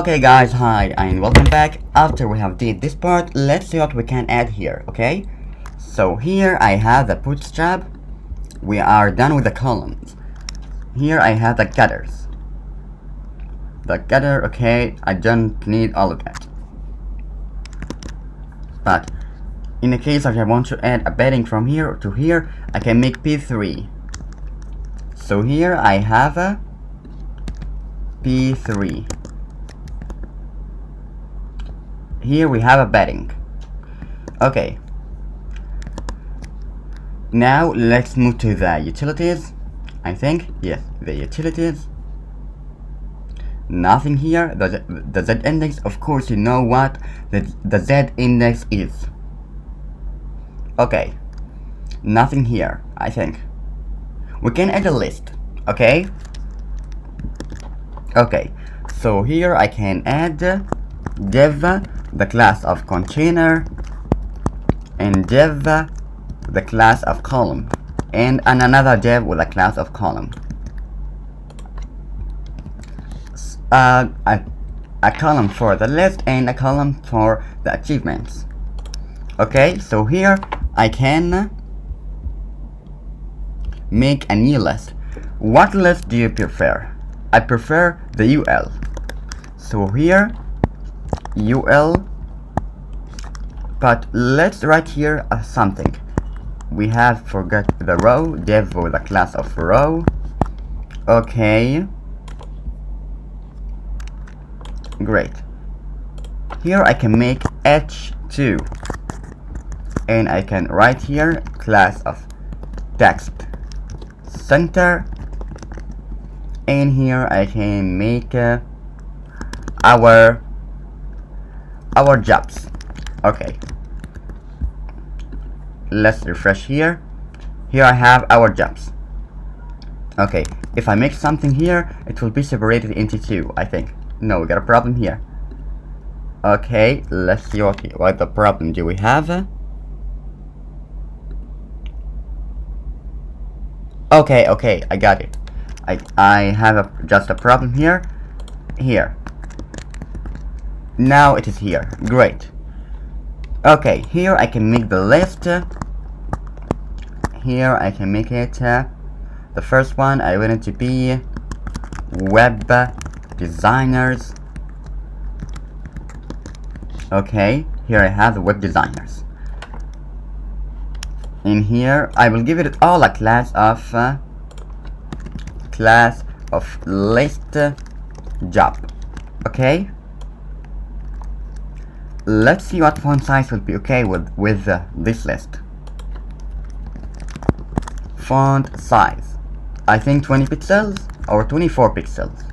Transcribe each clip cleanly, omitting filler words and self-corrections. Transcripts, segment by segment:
Okay guys, hi and welcome back. After we have did this part, let's see what we can add here, okay? So here I have the bootstrap. We are done with the columns. Here I have the gutters. The gutter, okay, I don't need all of that. But in the case if I want to add a bedding from here to here, I can make P3. So here I have a P3. Here we have a bedding. Okay. Now let's move to the utilities. I think, yes, the utilities. Nothing here. The Z index, of course, you know what the Z index is. Okay. Nothing here, I think. We can add a list, okay? Okay. So here I can add div, the class of container, and div, the class of column, and another div with a class of column. A column for the list and a column for the achievements. Okay, so here I can make a new list. What list do you prefer? I prefer the UL. So here UL, but let's write here something. We have forgot the row, div with a class of row. Okay, great. Here I can make h2 and I can write here class of text center, and here I can make our jobs. Okay, let's refresh here. Here I have our jobs. Okay, if I make something here, it will be separated into two, I think. No, we got a problem here. Okay, let's see what the problem do we have. Okay, I got it. I have just a problem here. Now it is here. Great. Okay, here I can make the list. Here I can make it the first one. I want it to be web designers. Okay, here I have the web designers. In here I will give it all a class of list job. Okay, let's see what font size will be okay with this list. Font size, I think 20 pixels or 24 pixels.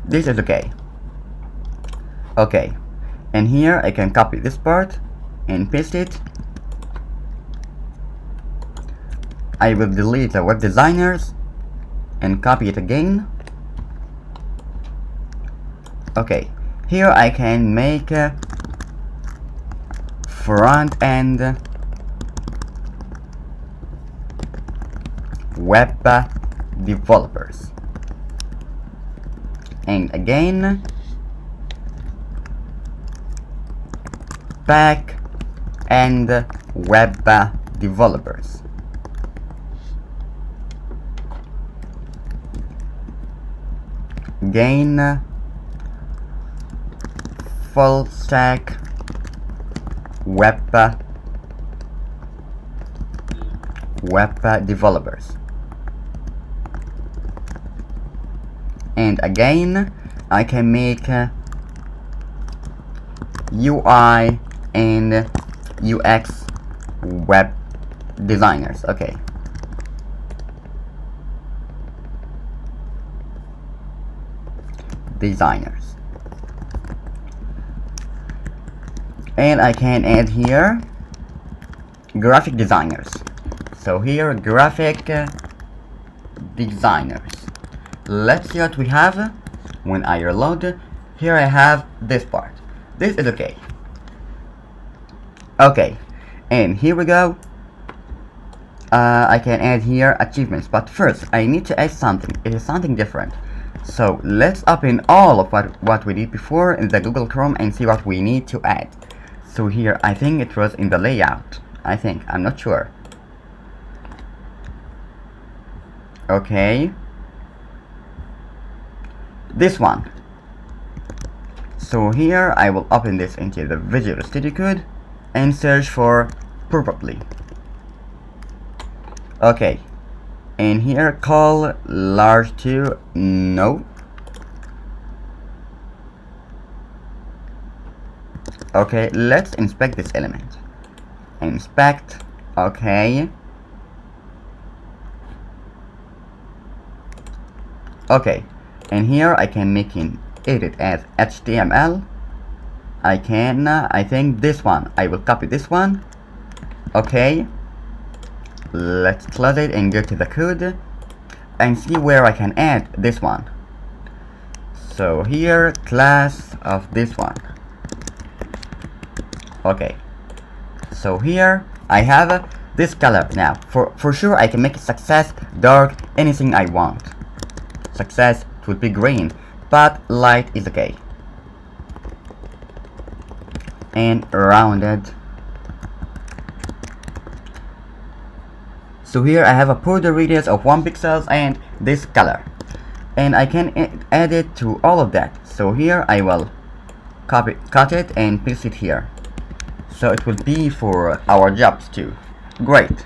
This is okay. Okay, and here I can copy this part and paste it. I will delete the web designers and copy it again. Okay, here I can make front end web developers, and again back end web developers. Again full stack web developers, and again I can make UI and UX web designers. Okay, designers, and I can add here graphic designers. So here graphic designers. Let's see what we have when I reload. Here I have this part. This is okay. Okay, and here we go. I can add here achievements, but first I need to add something. It is something different. So let's open all of what we did before in the Google Chrome and see what we need to add. So here, I think it was in the layout. I'm not sure. Okay. This one. So here I will open this into the Visual Studio Code and search for probably. Okay. And here call large to no. Okay, let's inspect this element. Inspect. Okay. Okay, and here I can make it edit as HTML. I think this one, I will copy this one. Okay, let's close it and go to the code and see where I can add this one. So here, class of this one. Okay, so here I have this color. Now for sure I can make it success, dark, anything I want. Success, it would be green, but light is okay. And rounded. So here I have a border radius of 1 pixel and this color, and I can add it to all of that. So here I will cut it and paste it here, so it will be for our jobs too. Great.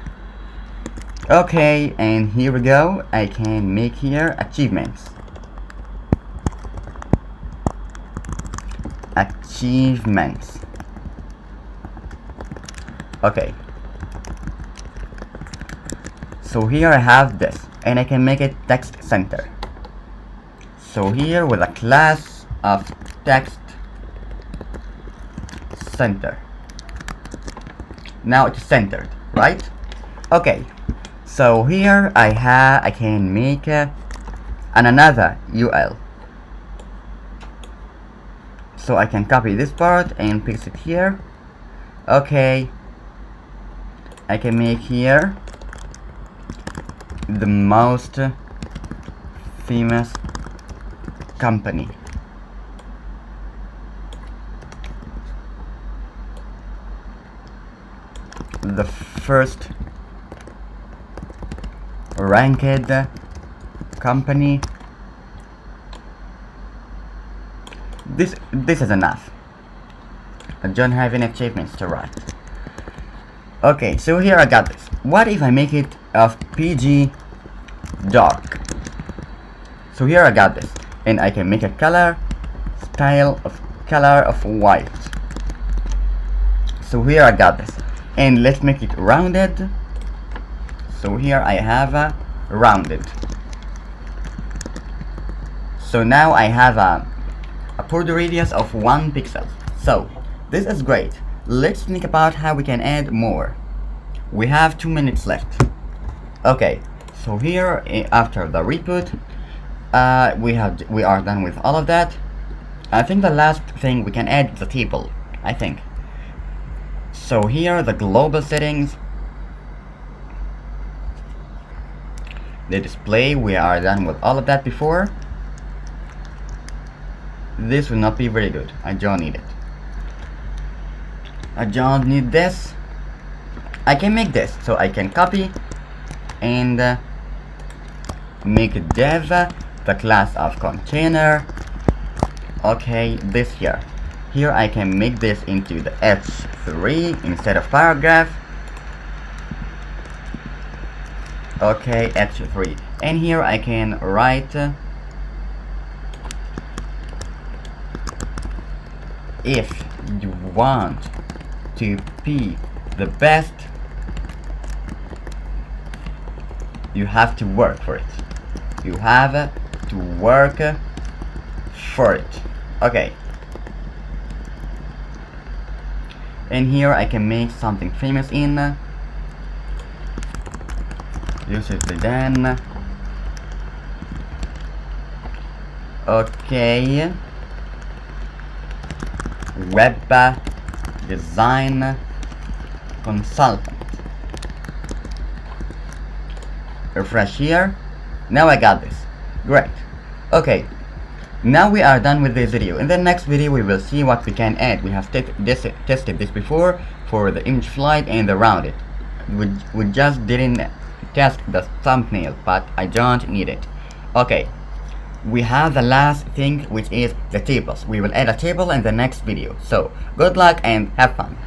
Okay, and here we go. I can make here achievements. Achievements. Okay. So here I have this, and I can make it text center. So here with a class of text center. Now it's centered, right? Okay. So here I can make another UL. So I can copy this part and paste it here. Okay. I can make here the most famous company. The first ranked company. This is enough. I don't have any achievements to write. Okay, so here I got this. What if I make it of PG dark? So here I got this, and I can make a color of white. So here I got this, and let's make it rounded. So here I have a rounded. So now I have a border radius of 1 pixel. So this is great. Let's think about how we can add more. We have 2 minutes left. Okay, so here after the reboot, we are done with all of that. I think the last thing we can add is a table, I think. So here the global settings, the display, we are done with all of that before. This will not be very good. I don't need it. I don't need this. I can make this, so I can copy and make dev the class of container. Okay, this here. Here I can make this into the h3 instead of paragraph. Okay, h3. And here I can write if you want to be the best, you have to work for it. You have to work for it. Okay. And here I can make something famous in usually then. Okay. Web design consultant. Refresh here. Now I got this. Great. Okay, now we are done with this video. In the next video we will see what we can add. We have tested this before for the image flight and the rounded. We just didn't test the thumbnail, but I don't need it. Okay, we have the last thing, which is the tables. We will add a table in the next video. So good luck and have fun.